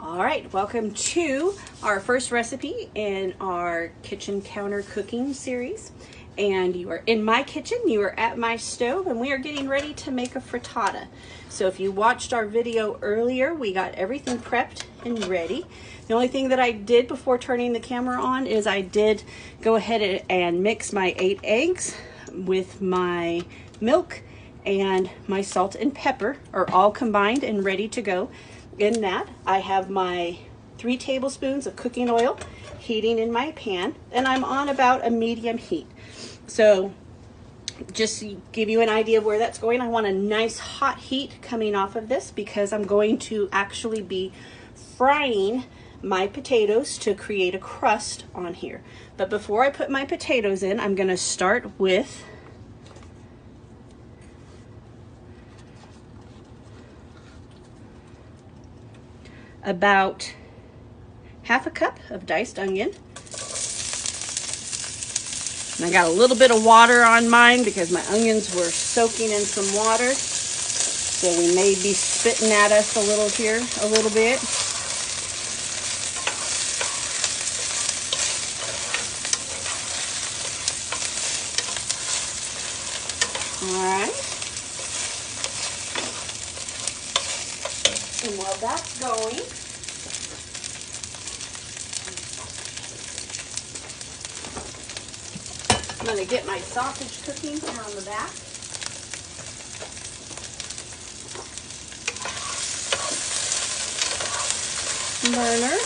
All right, welcome to our first recipe in our kitchen counter cooking series. And you are in my kitchen, you are at my stove, and we are getting ready to make a frittata. So if you watched our video earlier, we got everything prepped and ready. The only thing that I did before turning the camera on is I did go ahead and mix my 8 eggs with my milk, and my salt and pepper are all combined and ready to go. In that, I have my 3 tablespoons of cooking oil heating in my pan, and I'm on about a medium heat. So just to give you an idea of where that's going, I want a nice hot heat coming off of this because I'm going to actually be frying my potatoes to create a crust on here. But before I put my potatoes in, I'm going to start with about half a cup of diced onion. And I got a little bit of water on mine because my onions were soaking in some water. So we may be spitting at us a little here, a little bit. All right. And while that's going, I'm going to get my sausage cooking here on the back. Burner.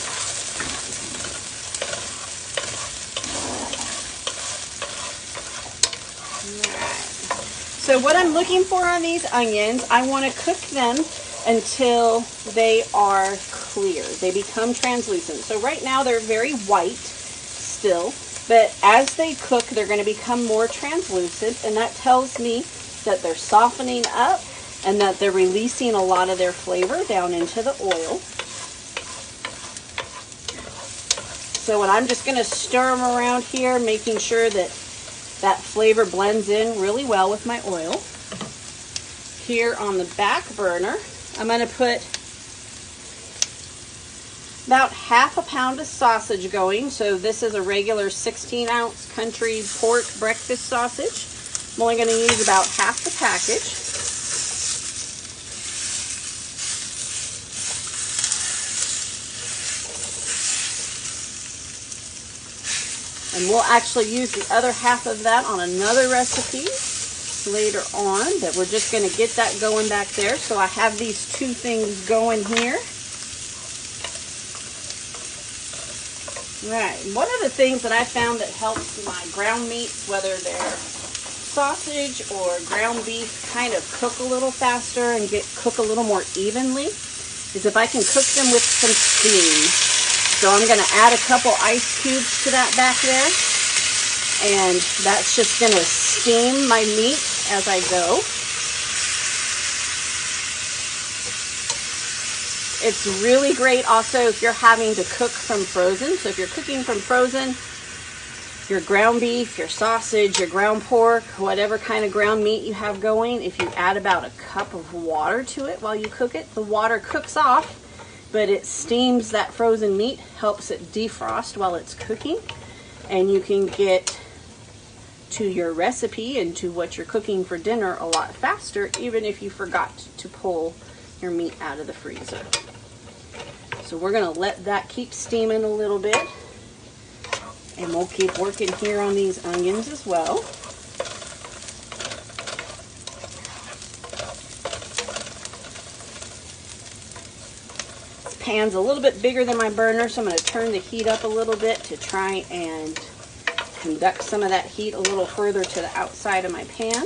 Alright. So what I'm looking for on these onions, I want to cook them until they are clear. They become translucent. So right now they're very white still. But as they cook, they're going to become more translucent, and that tells me that they're softening up and that they're releasing a lot of their flavor down into the oil. So when I'm just going to stir them around here, making sure that that flavor blends in really well with my oil. Here on the back burner, I'm going to put about half a pound of sausage going. So this is a regular 16-ounce country pork breakfast sausage. I'm only going to use about half the package. And we'll actually use the other half of that on another recipe later on, but we're just going to get that going back there. So I have these 2 things going here. Right, one of the things that I found that helps my ground meats, whether they're sausage or ground beef, kind of cook a little faster and cook a little more evenly, is if I can cook them with some steam. So I'm going to add a couple ice cubes to that back there, and that's just going to steam my meat as I go. It's really great also if you're having to cook from frozen. So if you're cooking from frozen, your ground beef, your sausage, your ground pork, whatever kind of ground meat you have going, if you add about a cup of water to it while you cook it, the water cooks off, but it steams that frozen meat, helps it defrost while it's cooking, and you can get to your recipe and to what you're cooking for dinner a lot faster, even if you forgot to pull your meat out of the freezer. So we're going to let that keep steaming a little bit, and we'll keep working here on these onions as well. This pan's a little bit bigger than my burner, so I'm going to turn the heat up a little bit to try and conduct some of that heat a little further to the outside of my pan.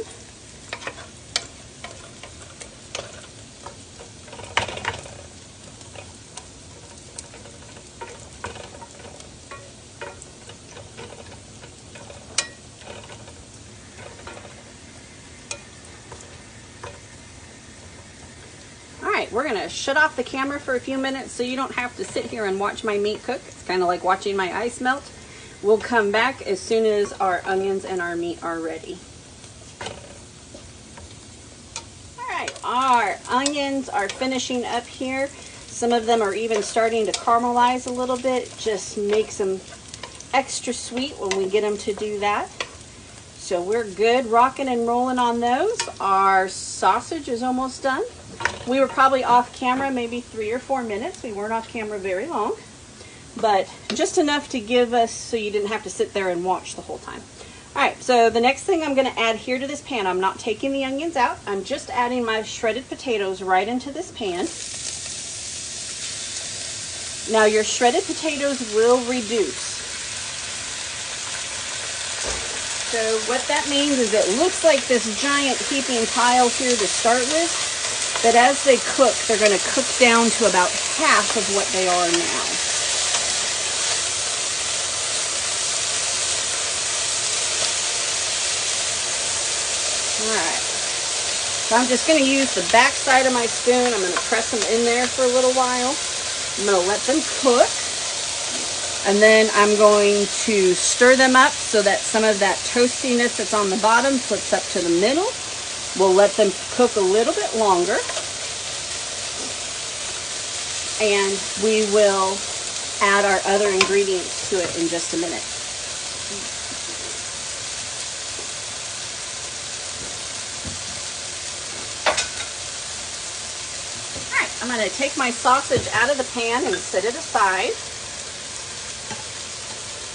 We're going to shut off the camera for a few minutes so you don't have to sit here and watch my meat cook. It's kind of like watching my ice melt. We'll come back as soon as our onions and our meat are ready. All right, our onions are finishing up here. Some of them are even starting to caramelize a little bit. Just makes them extra sweet when we get them to do that. So we're good rocking and rolling on those. Our sausage is almost done. We were probably off camera maybe 3 or 4 minutes. We weren't off camera very long, but just enough to give us so you didn't have to sit there and watch the whole time. All right, so the next thing I'm going to add here to this pan, I'm not taking the onions out. I'm just adding my shredded potatoes right into this pan. Now your shredded potatoes will reduce. So what that means is it looks like this giant heaping pile here to start with, but as they cook, they're going to cook down to about half of what they are now. Alright, so I'm just going to use the back side of my spoon. I'm going to press them in there for a little while. I'm going to let them cook. And then I'm going to stir them up so that some of that toastiness that's on the bottom flips up to the middle. We'll let them cook a little bit longer. And we will add our other ingredients to it in just a minute. All right, I'm going to take my sausage out of the pan and set it aside.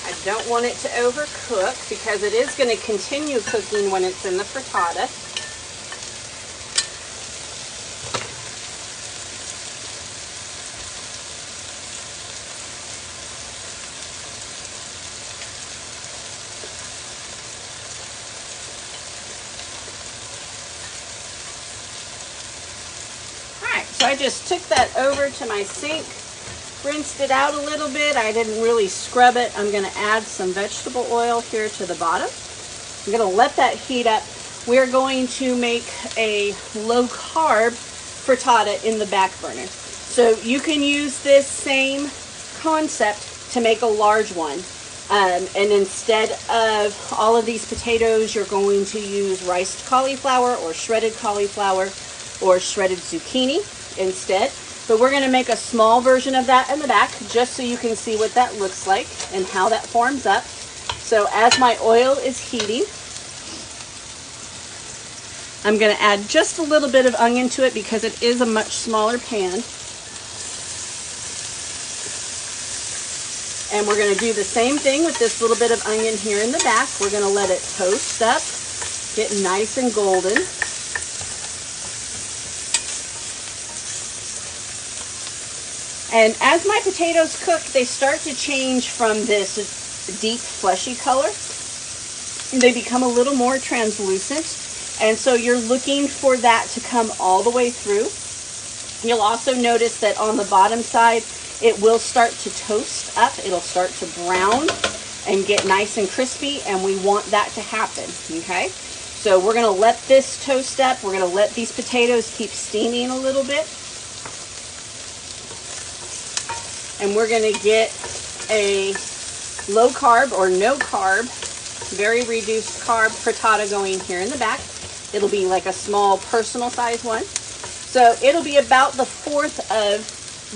I don't want it to overcook because it is going to continue cooking when it's in the frittata. Alright, so I just took that over to my sink. Rinsed it out a little bit. I didn't really scrub it. I'm going to add some vegetable oil here to the bottom. I'm going to let that heat up. We're going to make a low carb frittata in the back burner. So you can use this same concept to make a large one. And instead of all of these potatoes, you're going to use riced cauliflower or shredded cauliflower or shredded zucchini instead. But we're going to make a small version of that in the back just so you can see what that looks like and how that forms up. So as my oil is heating, I'm going to add just a little bit of onion to it because it is a much smaller pan. And we're going to do the same thing with this little bit of onion here in the back. We're going to let it toast up, get nice and golden. And as my potatoes cook, they start to change from this deep fleshy color. They become a little more translucent. And so you're looking for that to come all the way through. You'll also notice that on the bottom side, it will start to toast up. It'll start to brown and get nice and crispy, and we want that to happen, okay? So we're gonna let this toast up. We're gonna let these potatoes keep steaming a little bit. And we're going to get a low carb or no carb, very reduced carb frittata going here in the back. It'll be like a small personal size one. So it'll be about the fourth of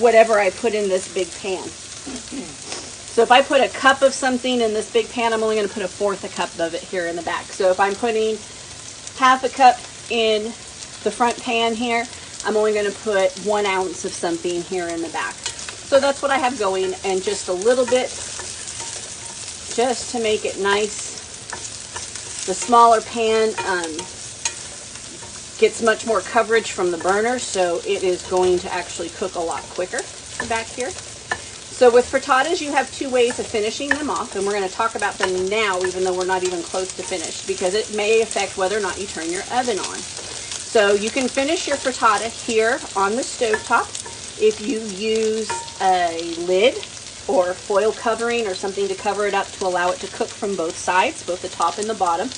whatever I put in this big pan. So if I put a cup of something in this big pan, I'm only going to put a fourth a cup of it here in the back. So if I'm putting half a cup in the front pan here, I'm only going to put 1 ounce of something here in the back. So that's what I have going, and just a little bit just to make it nice. The smaller pan gets much more coverage from the burner, so it is going to actually cook a lot quicker back here. So with frittatas, you have 2 ways of finishing them off, and we're going to talk about them now, even though we're not even close to finished, because it may affect whether or not you turn your oven on. So you can finish your frittata here on the stovetop. If you use a lid or foil covering or something to cover it up to allow it to cook from both sides, both the top and the bottom.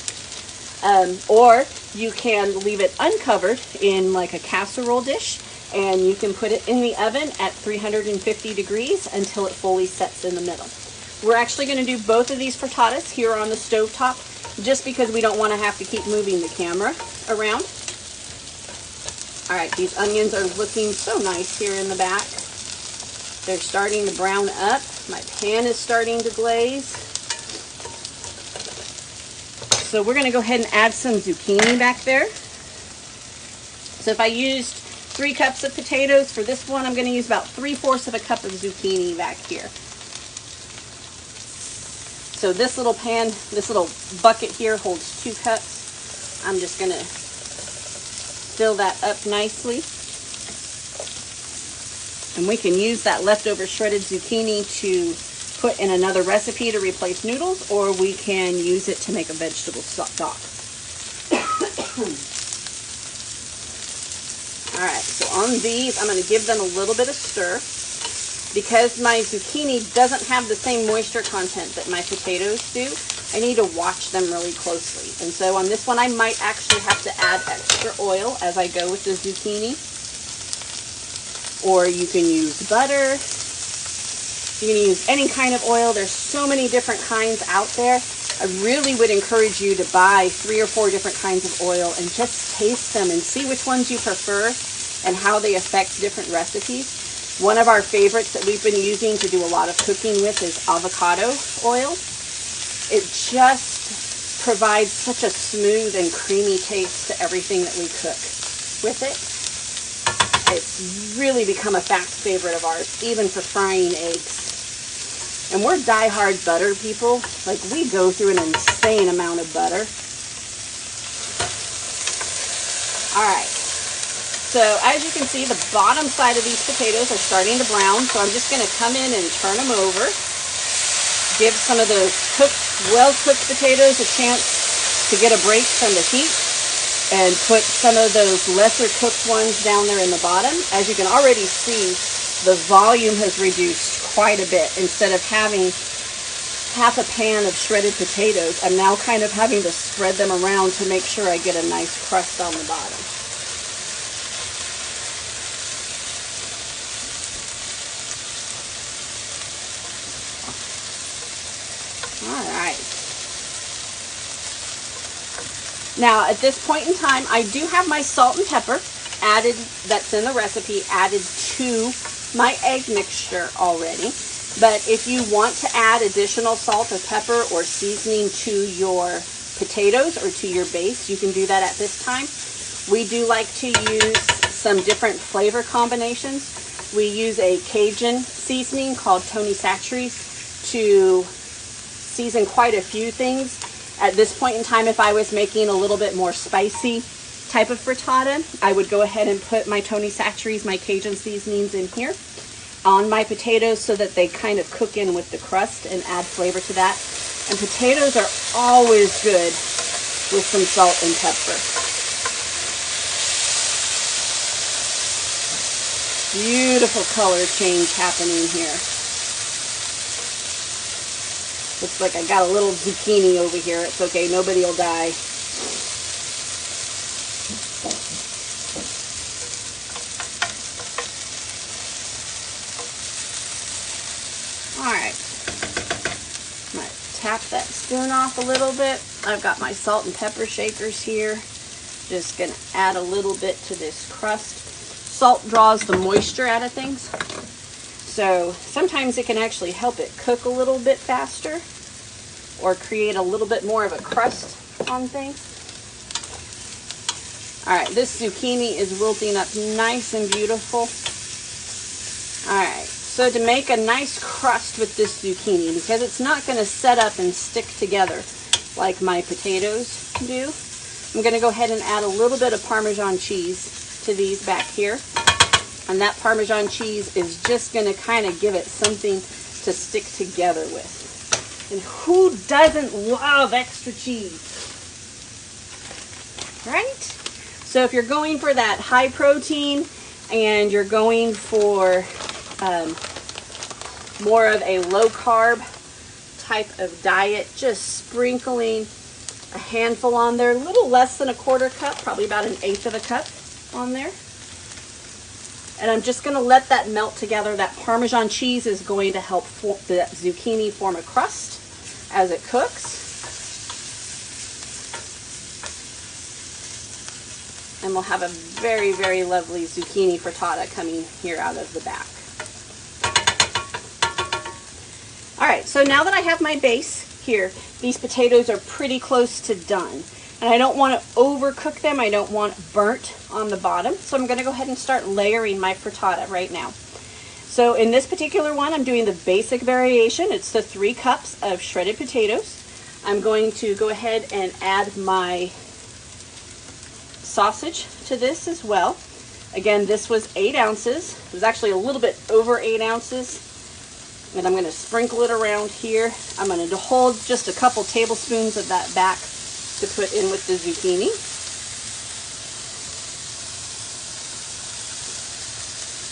Or you can leave it uncovered in like a casserole dish, and you can put it in the oven at 350 degrees until it fully sets in the middle. We're actually going to do both of these frittatas here on the stovetop just because we don't want to have to keep moving the camera around. All right, these onions are looking so nice here in the back. They're starting to brown up. My pan is starting to glaze. So we're going to go ahead and add some zucchini back there. So if I used 3 cups of potatoes for this one, I'm going to use about 3/4 of a cup of zucchini back here. So this little pan, this little bucket here holds 2 cups. I'm just going to fill that up nicely. And we can use that leftover shredded zucchini to put in another recipe to replace noodles, or we can use it to make a vegetable stock. Alright, so on these, I'm going to give them a little bit of stir. Because my zucchini doesn't have the same moisture content that my potatoes do, I need to watch them really closely. And so on this one, I might actually have to add extra oil as I go with the zucchini. Or you can use butter. You can use any kind of oil. There's so many different kinds out there. I really would encourage you to buy 3 or 4 different kinds of oil and just taste them and see which ones you prefer and how they affect different recipes. One of our favorites that we've been using to do a lot of cooking with is avocado oil. It just provides such a smooth and creamy taste to everything that we cook with it. It's really become a fast favorite of ours, even for frying eggs. And we're die-hard butter people. Like, we go through an insane amount of butter. Alright, so as you can see, the bottom side of these potatoes are starting to brown, so I'm just going to come in and turn them over. Give some of those well-cooked potatoes a chance to get a break from the heat, and put some of those lesser cooked ones down there in the bottom. As you can already see, the volume has reduced quite a bit. Instead of having half a pan of shredded potatoes, I'm now kind of having to spread them around to make sure I get a nice crust on the bottom. All right. Now, at this point in time, I do have my salt and pepper added, that's in the recipe, added to my egg mixture already. But if you want to add additional salt or pepper or seasoning to your potatoes or to your base, you can do that at this time. We do like to use some different flavor combinations. We use a Cajun seasoning called Tony Chachere's to season quite a few things. At this point in time, if I was making a little bit more spicy type of frittata, I would go ahead and put my Tony Chachere's, my Cajun seasonings in here on my potatoes so that they kind of cook in with the crust and add flavor to that. And potatoes are always good with some salt and pepper. Beautiful color change happening here. Looks like I got a little zucchini over here. It's okay, nobody will die. Alright. I'm going to tap that spoon off a little bit. I've got my salt and pepper shakers here. Just going to add a little bit to this crust. Salt draws the moisture out of things. So sometimes it can actually help it cook a little bit faster or create a little bit more of a crust on things. All right, this zucchini is wilting up nice and beautiful. All right, so to make a nice crust with this zucchini, because it's not going to set up and stick together like my potatoes do, I'm going to go ahead and add a little bit of Parmesan cheese to these back here. And that Parmesan cheese is just going to kind of give it something to stick together with. And who doesn't love extra cheese? Right? So if you're going for that high protein and you're going for more of a low carb type of diet, just sprinkling a handful on there, a little less than a 1/4 cup, probably about 1/8 of a cup on there. And I'm just going to let that melt together. That Parmesan cheese is going to help the zucchini form a crust as it cooks. And we'll have a very, very lovely zucchini frittata coming here out of the back. So now that I have my base here, these potatoes are pretty close to done. And I don't want to overcook them. I don't want burnt on the bottom. So I'm going to go ahead and start layering my frittata right now. So in this particular one, I'm doing the basic variation. It's the 3 cups of shredded potatoes. I'm going to go ahead and add my sausage to this as well. Again, this was 8 ounces. It was actually a little bit over 8 ounces. And I'm going to sprinkle it around here. I'm going to hold just a couple tablespoons of that back to put in with the zucchini.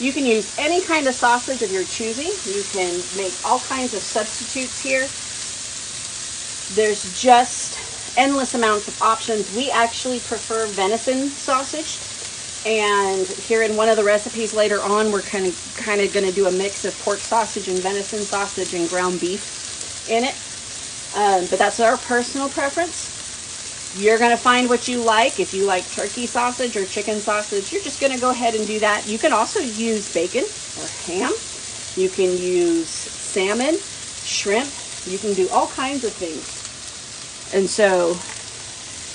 You can use any kind of sausage of your choosing. You can make all kinds of substitutes here. There's just endless amounts of options. We actually prefer venison sausage. And here in one of the recipes later on, we're kind of going to do a mix of pork sausage and venison sausage and ground beef in it. But that's our personal preference. You're going to find what you like. If you like turkey sausage or chicken sausage, you're just going to go ahead and do that. You can also use bacon or ham. You can use salmon, shrimp. You can do all kinds of things. And so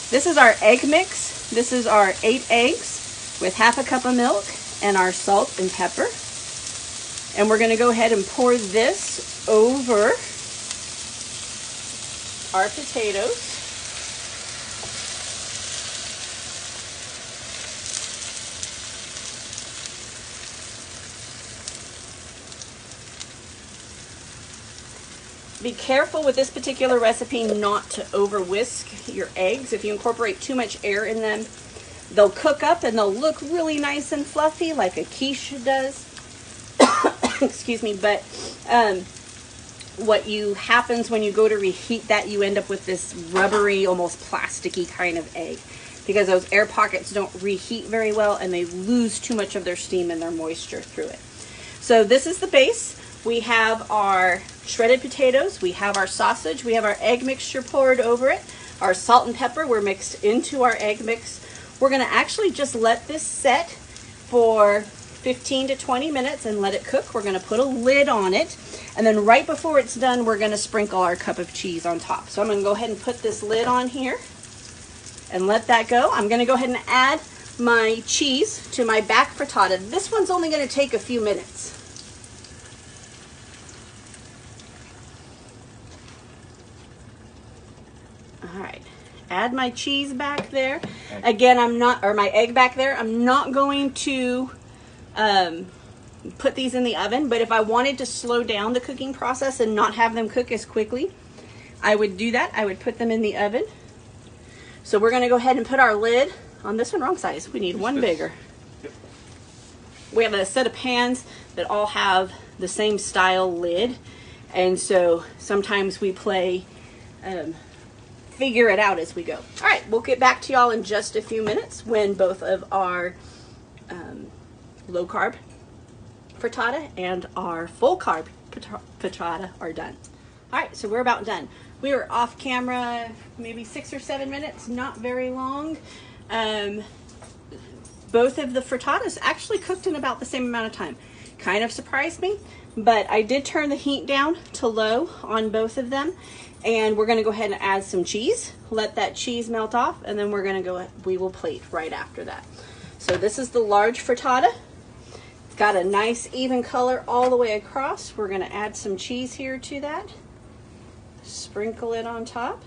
this is our egg mix. This is our 8 eggs with half a cup of milk and our salt and pepper. And we're going to go ahead and pour this over our potatoes. Be careful with this particular recipe not to over whisk your eggs. If you incorporate too much air in them, they'll cook up and they'll look really nice and fluffy like a quiche does. Excuse me, but what happens when you go to reheat that, you end up with this rubbery, almost plasticky kind of egg because those air pockets don't reheat very well and they lose too much of their steam and their moisture through it. So this is the base. We have our shredded potatoes, we have our sausage, we have our egg mixture poured over it, our salt and pepper were mixed into our egg mix. We're going to actually just let this set for 15 to 20 minutes and let it cook. We're going to put a lid on it, and then right before it's done, we're going to sprinkle our cup of cheese on top. So I'm going to go ahead and put this lid on here and let that go. I'm going to go ahead and add my cheese to my back frittata. This one's only going to take a few minutes. All right, add my cheese back there. Again, my egg back there. I'm not going to put these in the oven, but if I wanted to slow down the cooking process and not have them cook as quickly, I would do that. I would put them in the oven. So we're going to go ahead and put our lid on this one. Wrong size. We need one bigger. We have a set of pans that all have the same style lid, and so sometimes we play figure it out as we go. All right, we'll get back to y'all in just a few minutes when both of our low carb frittata and our full carb frittata are done. All right, so we're about done. We were off camera maybe 6 or 7 minutes, not very long. Both of the frittatas actually cooked in about the same amount of time. Kind of surprised me, but I did turn the heat down to low on both of them. And we're going to go ahead and add some cheese, let that cheese melt off, and then we will plate right after that. So this is the large frittata. It's got a nice even color all the way across. We're going to add some cheese here to that. Sprinkle it on top.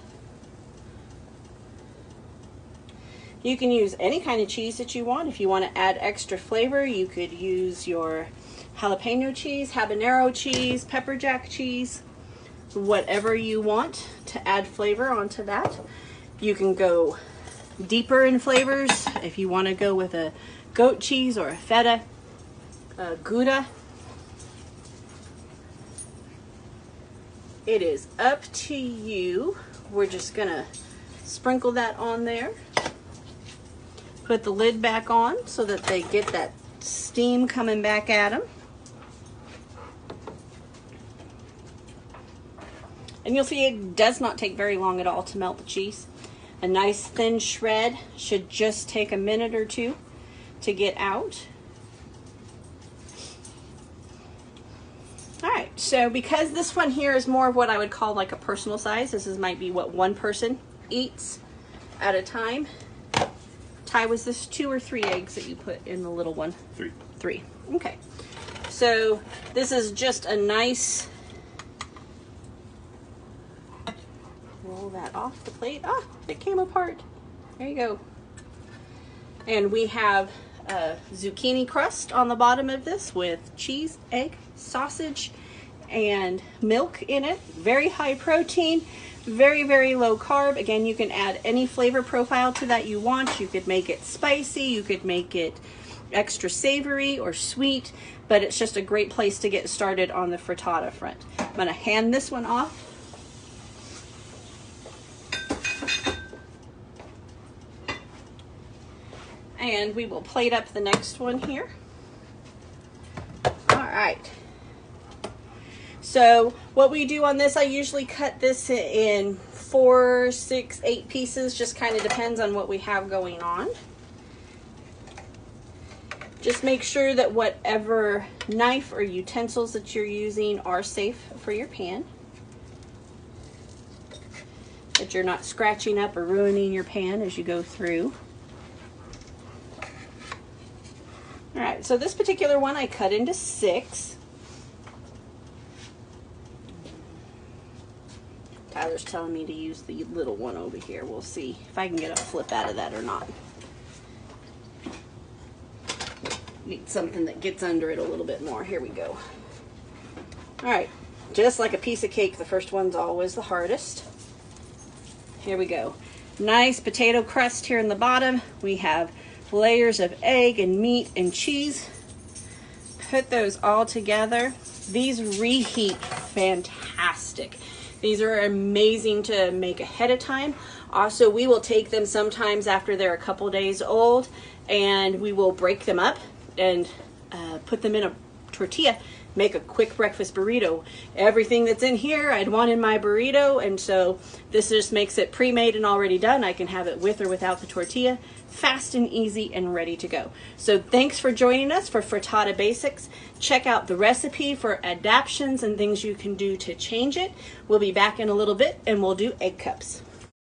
You can use any kind of cheese that you want. If you want to add extra flavor, you could use your jalapeno cheese, habanero cheese, pepper jack cheese, whatever you want to add flavor onto that. You can go deeper in flavors if you want to go with a goat cheese or a feta, Gouda. It is up to you. We're just gonna sprinkle that on there. Put the lid back on so that they get that steam coming back at them. And you'll see it does not take very long at all to melt the cheese. A nice thin shred should just take a minute or two to get out. All right, so because this one here is more of what I would call like a personal size, might be what one person eats at a time. Ty, was this 2 or 3 eggs that you put in the little one? 3. 3. Okay. So this is just a nice, roll that off the plate. Ah, it came apart. There you go. And we have a zucchini crust on the bottom of this with cheese, egg, sausage, and milk in it. Very high protein, very, very low carb. Again, you can add any flavor profile to that you want. You could make it spicy, you could make it extra savory or sweet, but it's just a great place to get started on the frittata front. I'm gonna hand this one off. And we will plate up the next one here. All right. So what we do on this, I usually cut this in 4, 6, 8 pieces, just kind of depends on what we have going on. Just make sure that whatever knife or utensils that you're using are safe for your pan. That you're not scratching up or ruining your pan as you go through. All right, so this particular one I cut into 6. Tyler's telling me to use the little one over here. We'll see if I can get a flip out of that or not. Need something that gets under it a little bit more. Here we go. All right, just like a piece of cake, the first one's always the hardest. Here we go. Nice potato crust here in the bottom. We have layers of egg and meat and cheese. Put those all together. These reheat fantastic. These are amazing to make ahead of time. Also, we will take them sometimes after they're a couple days old, and we will break them up and put them in a tortilla, make a quick breakfast burrito. Everything that's in here I'd want in my burrito, and so this just makes it pre-made and already done. I can have it with or without the tortilla. Fast and easy and ready to go. So thanks for joining us for Frittata Basics. Check out the recipe for adaptations and things you can do to change it. We'll be back in a little bit and we'll do egg cups.